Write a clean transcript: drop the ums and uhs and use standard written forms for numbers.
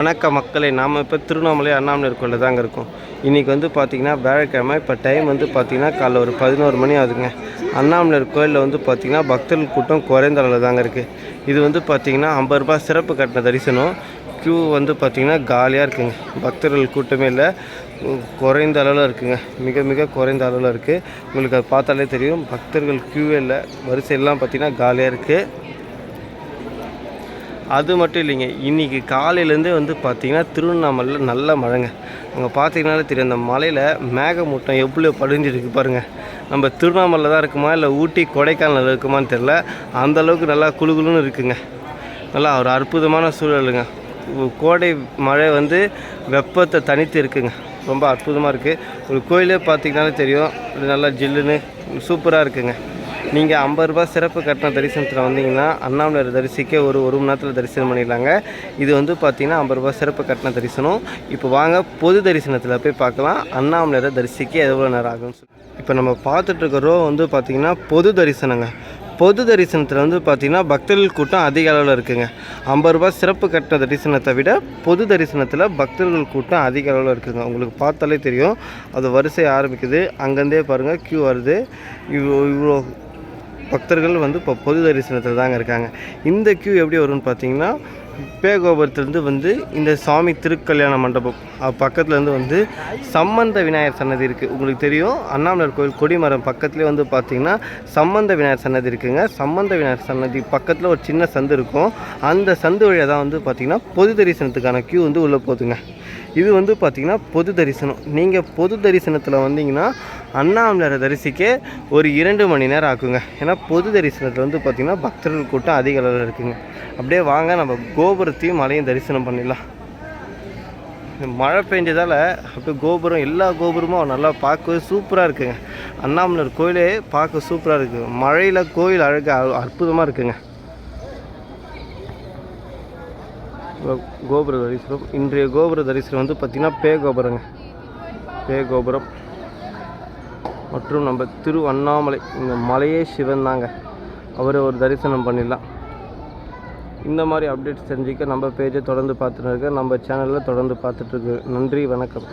வணக்கம் மக்களே, நாம் இப்போ திருவண்ணாமலை அண்ணாமலை கோயிலில் தாங்க இருக்கோம். இன்றைக்கி வந்து பார்த்திங்கன்னா வியாழக்கிழமை. இப்போ டைம் வந்து பார்த்திங்கன்னா காலைல ஒரு 11 மணி ஆகுதுங்க. அண்ணாமலை கோயிலில் வந்து பார்த்திங்கன்னா பக்தர்கள் கூட்டம் குறைந்த அளவில் தாங்க இருக்குது. இது வந்து பார்த்திங்கன்னா 50 ரூபா சிறப்பு கட்டண தரிசனம். க்யூ வந்து பார்த்திங்கன்னா காலியாக இருக்குங்க. பக்தர்கள் கூட்டமே இல்லை, குறைந்த அளவில் இருக்குங்க. மிக மிக குறைந்த அளவில் இருக்குது. உங்களுக்கு அது பார்த்தாலே தெரியும், பக்தர்கள் க்யூவே இல்லை, வரிசையெல்லாம் பார்த்திங்கன்னா காலியாக இருக்குது. அது மட்டும் இல்லைங்க, இன்றைக்கி காலையிலேருந்தே வந்து பார்த்திங்கன்னா திருவண்ணாமலையில் நல்ல மழைங்க. அங்கே பார்த்திங்கனாலே தெரியும், அந்த மலையில் மேகமூட்டம் எவ்வளோ படிஞ்சிருக்கு பாருங்கள். நம்ம திருவண்ணாமலையில் தான் இருக்குமா இல்லை ஊட்டி கொடைக்கானலில் இருக்குமான்னு தெரில, அந்தளவுக்கு நல்லா குளுகுளுன்னு இருக்குங்க. நல்லா ஒரு அற்புதமான சூழலுங்க. கோடை மழை வந்து வெப்பத்தை தனித்து இருக்குங்க. ரொம்ப அற்புதமாக இருக்குது. ஒரு கோயிலே பார்த்திங்கனாலே தெரியும், நல்லா ஜில்லுன்னு சூப்பராக இருக்குங்க. நீங்கள் 50 ரூபா சிறப்பு கட்டண தரிசனத்தில் வந்தீங்கன்னா அண்ணாமலையார் தரிசிக்க ஒரு மணி நேரத்தில் தரிசனம் பண்ணிடலாங்க. இது வந்து பார்த்திங்கன்னா 50 ரூபா சிறப்பு கட்டண தரிசனம். இப்போ வாங்க பொது தரிசனத்தில் போய் பார்க்கலாம் அண்ணாமலையாரை தரிசிக்க எவ்வளோ நேரம் ஆகும்னு சொல்லி. இப்போ நம்ம பார்த்துட்ருக்க ரோ வந்து பார்த்திங்கன்னா பொது தரிசனங்க. பொது தரிசனத்தில் வந்து பார்த்திங்கன்னா பக்தர்கள் கூட்டம் அதிக அளவில் இருக்குங்க. 50 ரூபா சிறப்பு கட்டண தரிசனத்தை விட பொது தரிசனத்தில் பக்தர்கள் கூட்டம் அதிக அளவில் இருக்குங்க. உங்களுக்கு பார்த்தாலே தெரியும், அது வரிசை ஆரம்பிக்குது. அங்கேருந்தே பாருங்கள் க்யூ வருது. இவ்வளோ பக்தர்கள் வந்து இப்போ பொது தரிசனத்தில் தாங்க இருக்காங்க. இந்த க்யூ எப்படி வரும்னு பார்த்தீங்கன்னா, பேகோபுரத்துலேருந்து வந்து இந்த சாமி திருக்கல்யாண மண்டபம் பக்கத்துலேருந்து வந்து சம்பந்த விநாயகர் சன்னதி இருக்குது. உங்களுக்கு தெரியும், அண்ணாமலையார் கோயில் கொடிமரம் பக்கத்துலேயே வந்து பார்த்திங்கன்னா சம்பந்த விநாயகர் சன்னதி இருக்குதுங்க. சம்பந்த விநாயகர் சன்னதி பக்கத்தில் ஒரு சின்ன சந்து இருக்கும். அந்த சந்து வழியாக தான் வந்து பார்த்திங்கன்னா பொது தரிசனத்துக்கான க்யூ வந்து உள்ளே போகுதுங்க. இது வந்து பார்த்திங்கன்னா பொது தரிசனம். நீங்கள் பொது தரிசனத்தில் வந்தீங்கன்னா அண்ணாமலையாரை தரிசிக்க ஒரு 2 மணி நேரம் ஆக்குங்க. ஏன்னா பொது தரிசனத்தில் வந்து பார்த்திங்கன்னா பக்தர்கள் கூட்டம் அதிக அளவில் இருக்குங்க. அப்படியே வாங்க நம்ம கோபுரத்தையும் மலையும் தரிசனம் பண்ணிடலாம். மழை பெஞ்சதால் அப்படியே கோபுரம், எல்லா கோபுரமும் நல்லா பார்க்கவே சூப்பராக இருக்குங்க. அண்ணாமலையார் கோயிலே பார்க்க சூப்பராக இருக்குது. மழையில் கோயில் அழகு அற்புதமாக இருக்குங்க. கோபுர தரிசனம், இன்றைய கோபுர தரிசனம் வந்து பார்த்திங்கன்னா பேகோபுரங்க. பேகோபுரம் மற்றும் நம்ம திருவண்ணாமலை, இந்த மலையே சிவன் தாங்க. அவரை ஒரு தரிசனம் பண்ணிடலாம். இந்த மாதிரி அப்டேட்ஸ் தெரிஞ்சிக்க நம்ம பேஜை தொடர்ந்து பார்த்துட்டு இருக்க, நம்ம சேனலில் தொடர்ந்து பார்த்துட்ருக்கு. நன்றி, வணக்கம்.